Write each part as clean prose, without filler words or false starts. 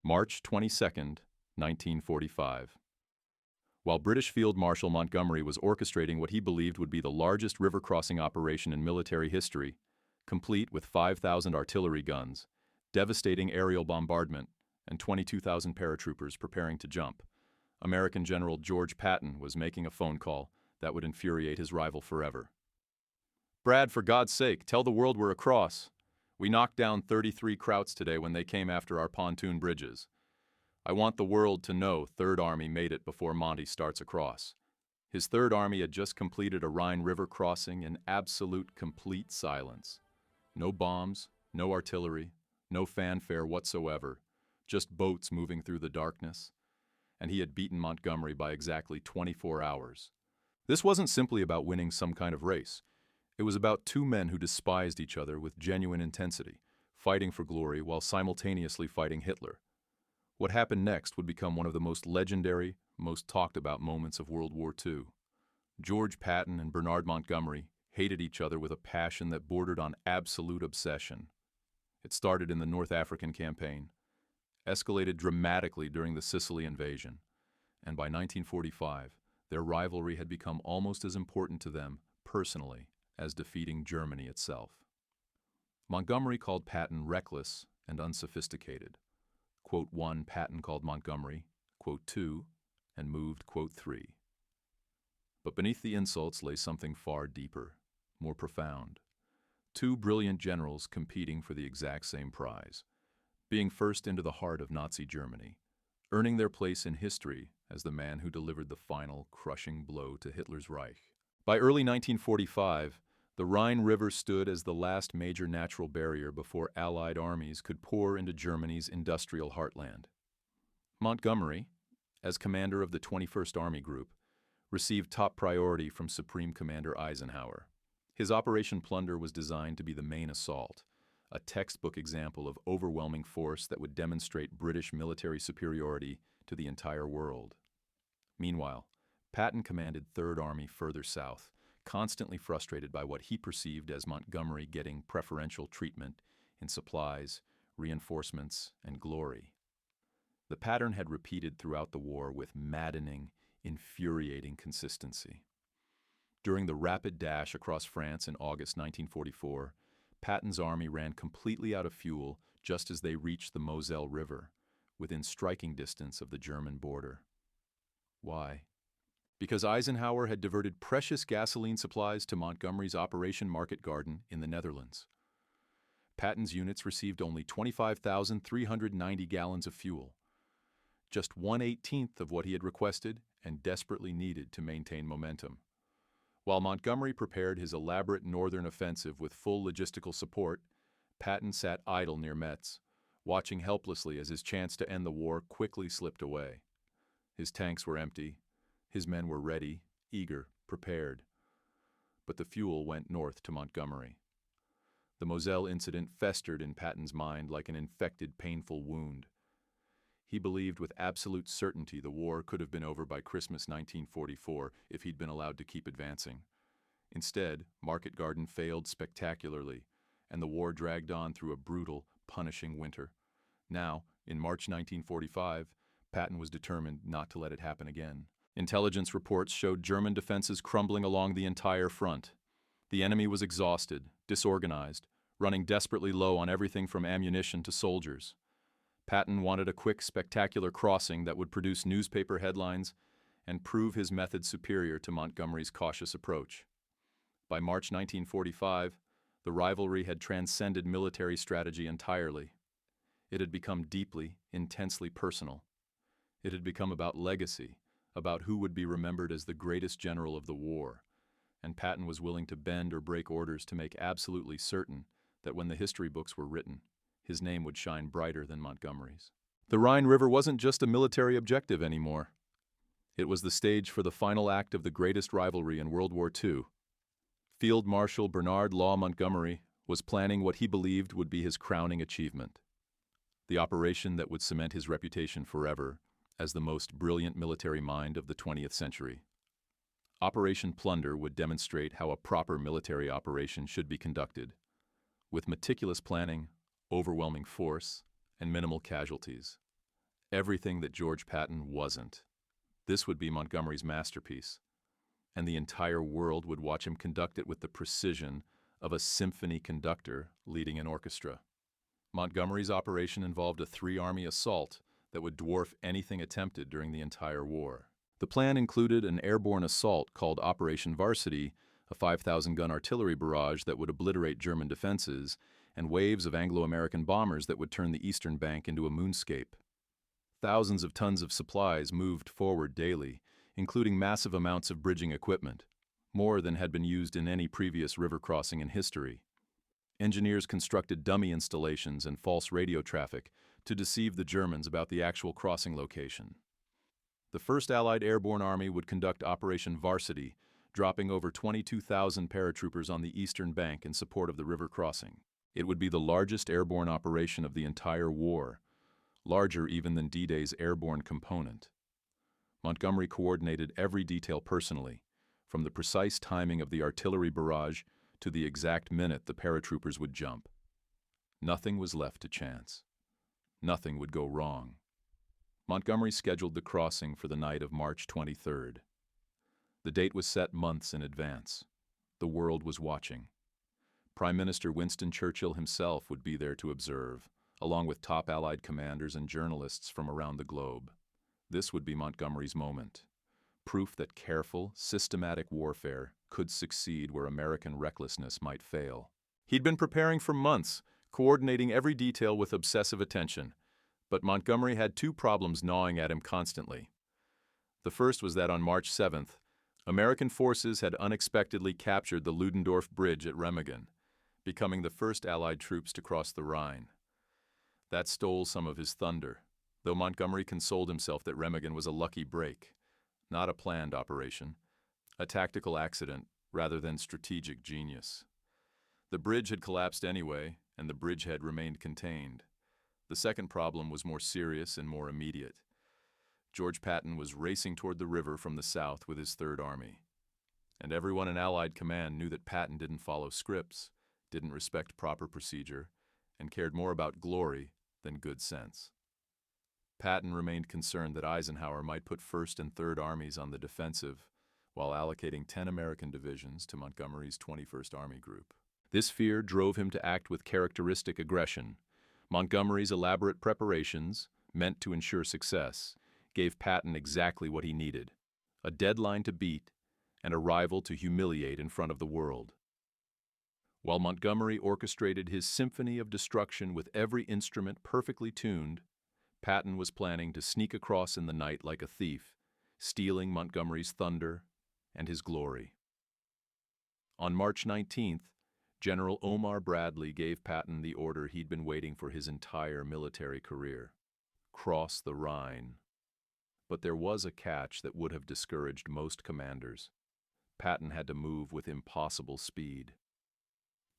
March 22nd, 1945. While British Field Marshal Montgomery was orchestrating what he believed would be the largest river-crossing operation in military history, complete with 5,000 artillery guns, devastating aerial bombardment, and 22,000 paratroopers preparing to jump, American General George Patton was making a phone call that would infuriate his rival forever. "Brad, for God's sake, tell the world we're across. We knocked down 33 Krauts today when they came after our pontoon bridges. I want the world to know Third Army made it before Monty starts across." His Third Army had just completed a Rhine River crossing in absolute complete silence. No bombs, no artillery, no fanfare whatsoever, just boats moving through the darkness. And he had beaten Montgomery by exactly 24 hours. This wasn't simply about winning some kind of race. It was about two men who despised each other with genuine intensity, fighting for glory while simultaneously fighting Hitler. What happened next would become one of the most legendary, most talked about moments of World War II. George Patton and Bernard Montgomery hated each other with a passion that bordered on absolute obsession. It started in the North African campaign, escalated dramatically during the Sicily invasion, and by 1945, their rivalry had become almost as important to them, personally, as defeating Germany itself. Montgomery called Patton reckless and unsophisticated. Quote 1, Patton called Montgomery, quote 2, and moved quote 3. But beneath the insults lay something far deeper, more profound. Two brilliant generals competing for the exact same prize, being first into the heart of Nazi Germany, earning their place in history as the man who delivered the final crushing blow to Hitler's Reich. By early 1945, the Rhine River stood as the last major natural barrier before Allied armies could pour into Germany's industrial heartland. Montgomery, as commander of the 21st Army Group, received top priority from Supreme Commander Eisenhower. His Operation Plunder was designed to be the main assault, a textbook example of overwhelming force that would demonstrate British military superiority to the entire world. Meanwhile, Patton commanded Third Army further south, constantly frustrated by what he perceived as Montgomery getting preferential treatment in supplies, reinforcements, and glory. The pattern had repeated throughout the war with maddening, infuriating consistency. During the rapid dash across France in August 1944, Patton's army ran completely out of fuel just as they reached the Moselle River, within striking distance of the German border. Why? Because Eisenhower had diverted precious gasoline supplies to Montgomery's Operation Market Garden in the Netherlands. Patton's units received only 25,390 gallons of fuel, just 1/18 of what he had requested and desperately needed to maintain momentum. While Montgomery prepared his elaborate northern offensive with full logistical support, Patton sat idle near Metz, watching helplessly as his chance to end the war quickly slipped away. His tanks were empty, his men were ready, eager, prepared. But the fuel went north to Montgomery. The Moselle incident festered in Patton's mind like an infected, painful wound. He believed with absolute certainty the war could have been over by Christmas 1944 if he'd been allowed to keep advancing. Instead, Market Garden failed spectacularly, and the war dragged on through a brutal, punishing winter. Now, in March 1945, Patton was determined not to let it happen again. Intelligence reports showed German defenses crumbling along the entire front. The enemy was exhausted, disorganized, running desperately low on everything from ammunition to soldiers. Patton wanted a quick, spectacular crossing that would produce newspaper headlines and prove his method superior to Montgomery's cautious approach. By March 1945, the rivalry had transcended military strategy entirely. It had become deeply, intensely personal. It had become about legacy, about who would be remembered as the greatest general of the war, and Patton was willing to bend or break orders to make absolutely certain that when the history books were written, his name would shine brighter than Montgomery's. The Rhine River wasn't just a military objective anymore. It was the stage for the final act of the greatest rivalry in World War II. Field Marshal Bernard Law Montgomery was planning what he believed would be his crowning achievement, the operation that would cement his reputation forever as the most brilliant military mind of the 20th century. Operation Plunder would demonstrate how a proper military operation should be conducted, with meticulous planning, overwhelming force, and minimal casualties. Everything that George Patton wasn't. This would be Montgomery's masterpiece, and the entire world would watch him conduct it with the precision of a symphony conductor leading an orchestra. Montgomery's operation involved a three-army assault that would dwarf anything attempted during the entire war. The plan included an airborne assault called Operation Varsity, a 5,000-gun artillery barrage that would obliterate German defenses, and waves of Anglo-American bombers that would turn the eastern bank into a moonscape. Thousands of tons of supplies moved forward daily, including massive amounts of bridging equipment, more than had been used in any previous river crossing in history. Engineers constructed dummy installations and false radio traffic to deceive the Germans about the actual crossing location. The 1st Allied Airborne Army would conduct Operation Varsity, dropping over 22,000 paratroopers on the eastern bank in support of the river crossing. It would be the largest airborne operation of the entire war, larger even than D-Day's airborne component. Montgomery coordinated every detail personally, from the precise timing of the artillery barrage to the exact minute the paratroopers would jump. Nothing was left to chance. Nothing would go wrong. Montgomery scheduled the crossing for the night of March 23rd. The date was set months in advance. The world was watching. Prime Minister Winston Churchill himself would be there to observe, along with top Allied commanders and journalists from around the globe. This would be Montgomery's moment. Proof that careful, systematic warfare could succeed where American recklessness might fail. He'd been preparing for months, coordinating every detail with obsessive attention. But Montgomery had two problems gnawing at him constantly. The first was that on March 7th, American forces had unexpectedly captured the Ludendorff Bridge at Remagen, becoming the first Allied troops to cross the Rhine. That stole some of his thunder, though Montgomery consoled himself that Remagen was a lucky break, not a planned operation, a tactical accident rather than strategic genius. The bridge had collapsed anyway, and the bridgehead remained contained. The second problem was more serious and more immediate. George Patton was racing toward the river from the south with his Third Army. And everyone in Allied command knew that Patton didn't follow scripts, didn't respect proper procedure, and cared more about glory than good sense. Patton remained concerned that Eisenhower might put First and Third Armies on the defensive while allocating 10 American divisions to Montgomery's 21st Army Group. This fear drove him to act with characteristic aggression. Montgomery's elaborate preparations, meant to ensure success, gave Patton exactly what he needed: a deadline to beat and a rival to humiliate in front of the world. While Montgomery orchestrated his symphony of destruction with every instrument perfectly tuned, Patton was planning to sneak across in the night like a thief, stealing Montgomery's thunder and his glory. On March 19th, General Omar Bradley gave Patton the order he'd been waiting for his entire military career: cross the Rhine. But there was a catch that would have discouraged most commanders. Patton had to move with impossible speed.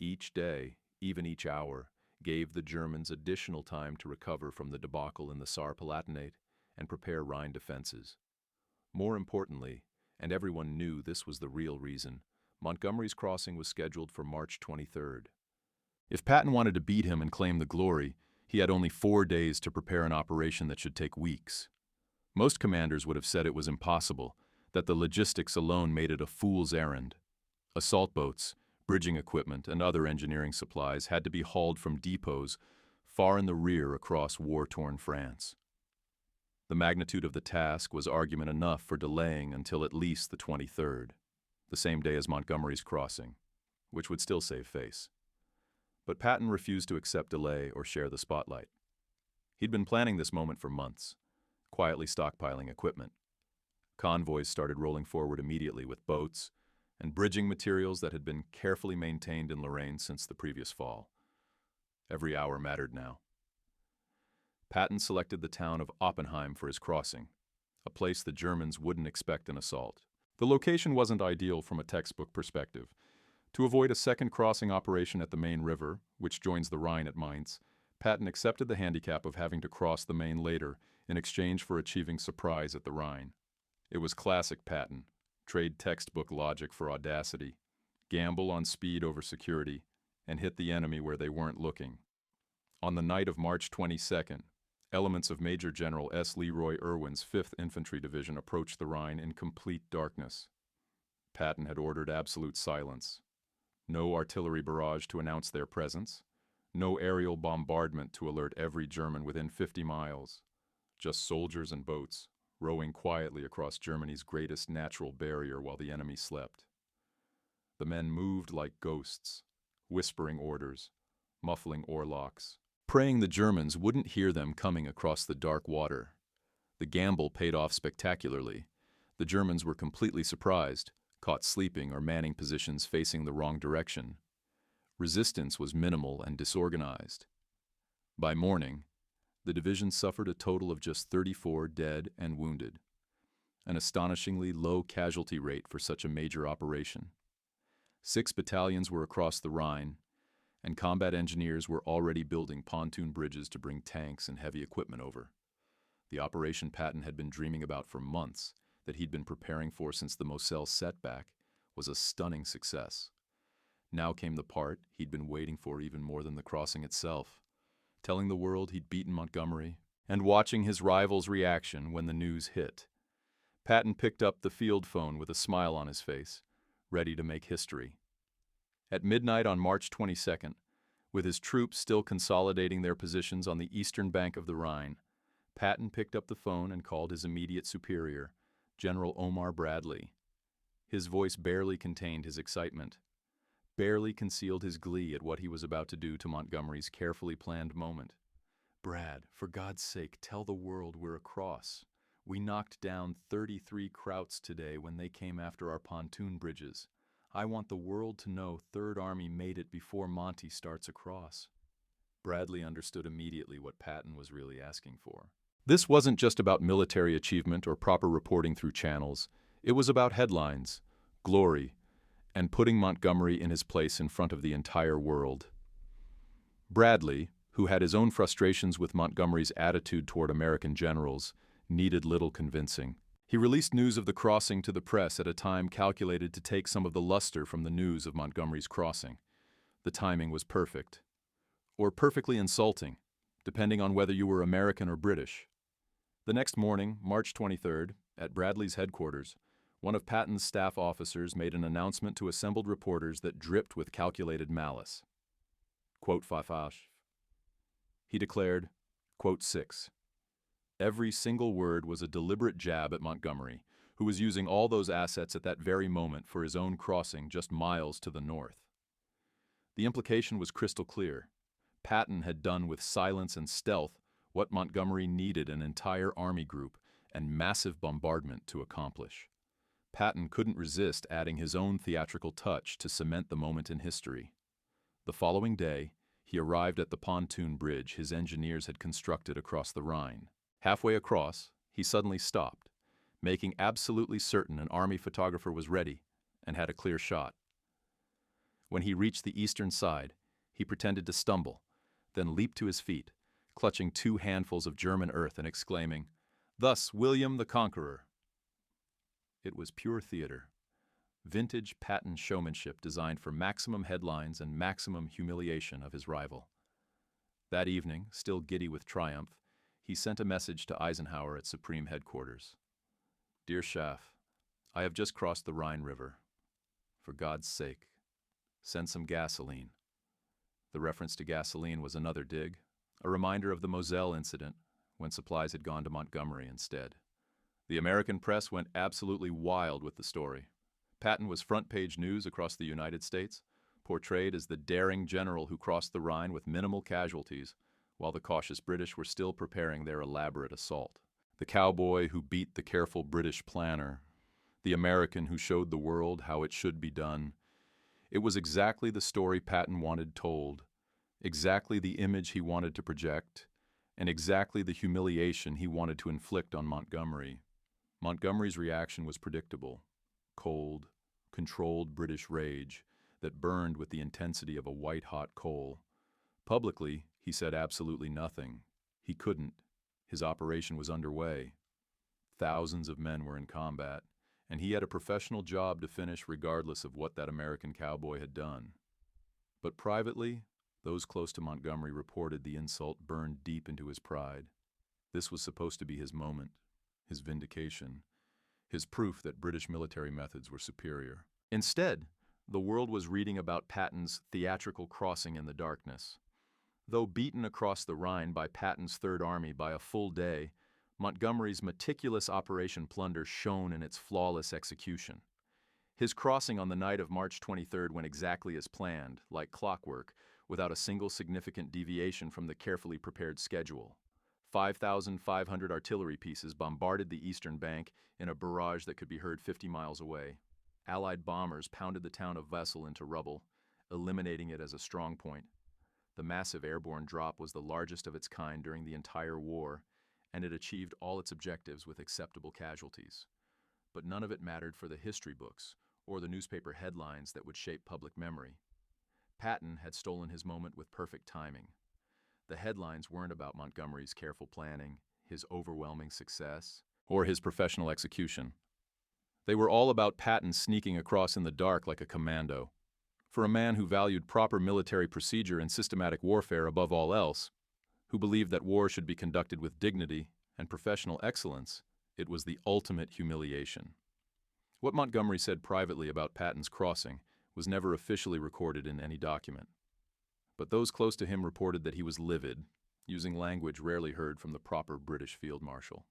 Each day, even each hour, gave the Germans additional time to recover from the debacle in the Saar-Palatinate and prepare Rhine defenses. More importantly, and everyone knew this was the real reason, Montgomery's crossing was scheduled for March 23rd. If Patton wanted to beat him and claim the glory, he had only 4 days to prepare an operation that should take weeks. Most commanders would have said it was impossible, that the logistics alone made it a fool's errand. Assault boats, bridging equipment, and other engineering supplies had to be hauled from depots far in the rear across war-torn France. The magnitude of the task was argument enough for delaying until at least the 23rd. The same day as Montgomery's crossing, which would still save face. But Patton refused to accept delay or share the spotlight. He'd been planning this moment for months, quietly stockpiling equipment. Convoys started rolling forward immediately with boats and bridging materials that had been carefully maintained in Lorraine since the previous fall. Every hour mattered now. Patton selected the town of Oppenheim for his crossing, a place the Germans wouldn't expect an assault. The location wasn't ideal from a textbook perspective. To avoid a second crossing operation at the main river, which joins the Rhine at Mainz, Patton accepted the handicap of having to cross the Main later in exchange for achieving surprise at the Rhine. It was classic Patton, trade textbook logic for audacity, gamble on speed over security, and hit the enemy where they weren't looking. On the night of March 22nd, Elements of Major General S. Leroy Irwin's 5th Infantry Division approached the Rhine in complete darkness. Patton had ordered absolute silence. No artillery barrage to announce their presence. No aerial bombardment to alert every German within 50 miles. Just soldiers and boats, rowing quietly across Germany's greatest natural barrier while the enemy slept. The men moved like ghosts, whispering orders, muffling oarlocks, praying the Germans wouldn't hear them coming across the dark water. The gamble paid off spectacularly. The Germans were completely surprised, caught sleeping or manning positions facing the wrong direction. Resistance was minimal and disorganized. By morning, the division suffered a total of just 34 dead and wounded, an astonishingly low casualty rate for such a major operation. 6 battalions were across the Rhine, and combat engineers were already building pontoon bridges to bring tanks and heavy equipment over. The operation Patton had been dreaming about for months, that he'd been preparing for since the Moselle setback, was a stunning success. Now came the part he'd been waiting for even more than the crossing itself, telling the world he'd beaten Montgomery, and watching his rival's reaction when the news hit. Patton picked up the field phone with a smile on his face, ready to make history. At midnight on March 22nd, with his troops still consolidating their positions on the eastern bank of the Rhine, Patton picked up the phone and called his immediate superior, General Omar Bradley. His voice barely contained his excitement, barely concealed his glee at what he was about to do to Montgomery's carefully planned moment. "Brad, for God's sake, tell the world we're across. We knocked down 33 Krauts today when they came after our pontoon bridges. I want the world to know 3rd Army made it before Monty starts across." Bradley understood immediately what Patton was really asking for. This wasn't just about military achievement or proper reporting through channels. It was about headlines, glory, and putting Montgomery in his place in front of the entire world. Bradley, who had his own frustrations with Montgomery's attitude toward American generals, needed little convincing. He released news of the crossing to the press at a time calculated to take some of the luster from the news of Montgomery's crossing. The timing was perfect. Or perfectly insulting, depending on whether you were American or British. The next morning, March 23rd, at Bradley's headquarters, one of Patton's staff officers made an announcement to assembled reporters that dripped with calculated malice. Quote 5. He declared, quote 6. Every single word was a deliberate jab at Montgomery, who was using all those assets at that very moment for his own crossing just miles to the north. The implication was crystal clear. Patton had done with silence and stealth what Montgomery needed an entire army group and massive bombardment to accomplish. Patton couldn't resist adding his own theatrical touch to cement the moment in history. The following day, he arrived at the pontoon bridge his engineers had constructed across the Rhine. Halfway across, he suddenly stopped, making absolutely certain an army photographer was ready and had a clear shot. When he reached the eastern side, he pretended to stumble, then leaped to his feet, clutching 2 handfuls of German earth and exclaiming, "Thus William the Conqueror." It was pure theater, vintage Patton showmanship designed for maximum headlines and maximum humiliation of his rival. That evening, still giddy with triumph, he sent a message to Eisenhower at Supreme Headquarters. "Dear Schaff, I have just crossed the Rhine River. For God's sake, send some gasoline." The reference to gasoline was another dig, a reminder of the Moselle incident, when supplies had gone to Montgomery instead. The American press went absolutely wild with the story. Patton was front-page news across the United States, portrayed as the daring general who crossed the Rhine with minimal casualties, while the cautious British were still preparing their elaborate assault. The cowboy who beat the careful British planner, the American who showed the world how it should be done. It was exactly the story Patton wanted told, exactly the image he wanted to project, and exactly the humiliation he wanted to inflict on Montgomery. Montgomery's reaction was predictable: cold, controlled British rage that burned with the intensity of a white-hot coal. Publicly, he said absolutely nothing. He couldn't. His operation was underway. Thousands of men were in combat, and he had a professional job to finish regardless of what that American cowboy had done. But privately, those close to Montgomery reported the insult burned deep into his pride. This was supposed to be his moment, his vindication, his proof that British military methods were superior. Instead, the world was reading about Patton's theatrical crossing in the darkness. Though beaten across the Rhine by Patton's Third Army by a full day, Montgomery's meticulous Operation Plunder shone in its flawless execution. His crossing on the night of March 23rd went exactly as planned, like clockwork, without a single significant deviation from the carefully prepared schedule. 5,500 artillery pieces bombarded the eastern bank in a barrage that could be heard 50 miles away. Allied bombers pounded the town of Wesel into rubble, eliminating it as a strong point. The massive airborne drop was the largest of its kind during the entire war, and it achieved all its objectives with acceptable casualties. But none of it mattered for the history books or the newspaper headlines that would shape public memory. Patton had stolen his moment with perfect timing. The headlines weren't about Montgomery's careful planning, his overwhelming success, or his professional execution. They were all about Patton sneaking across in the dark like a commando. For a man who valued proper military procedure and systematic warfare above all else, who believed that war should be conducted with dignity and professional excellence, it was the ultimate humiliation. What Montgomery said privately about Patton's crossing was never officially recorded in any document. But those close to him reported that he was livid, using language rarely heard from the proper British Field Marshal.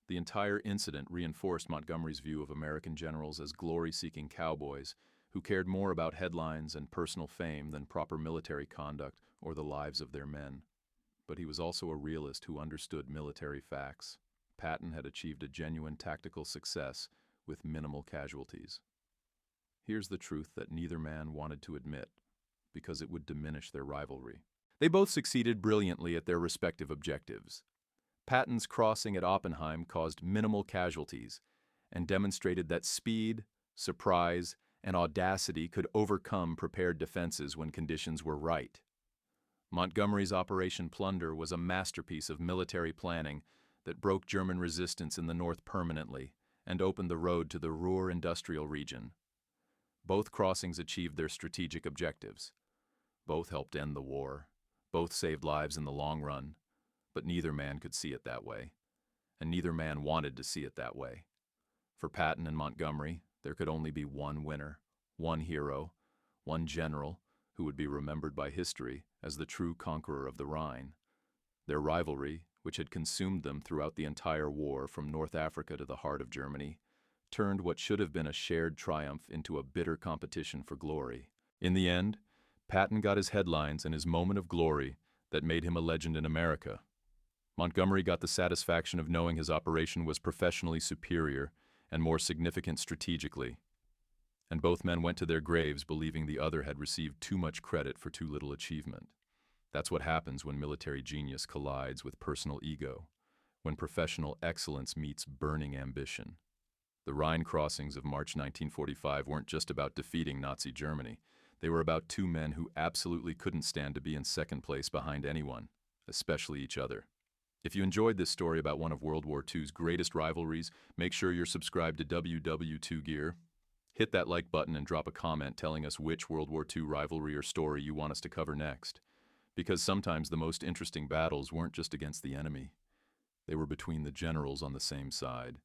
The entire incident reinforced Montgomery's view of American generals as glory-seeking cowboys who cared more about headlines and personal fame than proper military conduct or the lives of their men. But he was also a realist who understood military facts. Patton had achieved a genuine tactical success with minimal casualties. Here's the truth that neither man wanted to admit, because it would diminish their rivalry. They both succeeded brilliantly at their respective objectives. Patton's crossing at Oppenheim caused minimal casualties and demonstrated that speed, surprise, and audacity could overcome prepared defenses when conditions were right. Montgomery's Operation Plunder was a masterpiece of military planning that broke German resistance in the north permanently and opened the road to the Ruhr industrial region. Both crossings achieved their strategic objectives. Both helped end the war. Both saved lives in the long run. But neither man could see it that way. And neither man wanted to see it that way. For Patton and Montgomery, there could only be one winner, one hero, one general who would be remembered by history as the true conqueror of the Rhine. Their rivalry, which had consumed them throughout the entire war from North Africa to the heart of Germany, turned what should have been a shared triumph into a bitter competition for glory. In the end, Patton got his headlines and his moment of glory that made him a legend in America. Montgomery got the satisfaction of knowing his operation was professionally superior and more significant strategically. And both men went to their graves believing the other had received too much credit for too little achievement. That's what happens when military genius collides with personal ego, when professional excellence meets burning ambition. The Rhine crossings of March 1945 weren't just about defeating Nazi Germany. They were about two men who absolutely couldn't stand to be in second place behind anyone, especially each other. If you enjoyed this story about one of World War II's greatest rivalries, make sure you're subscribed to WW2 Gear. Hit that like button and drop a comment telling us which World War II rivalry or story you want us to cover next. Because sometimes the most interesting battles weren't just against the enemy. They were between the generals on the same side.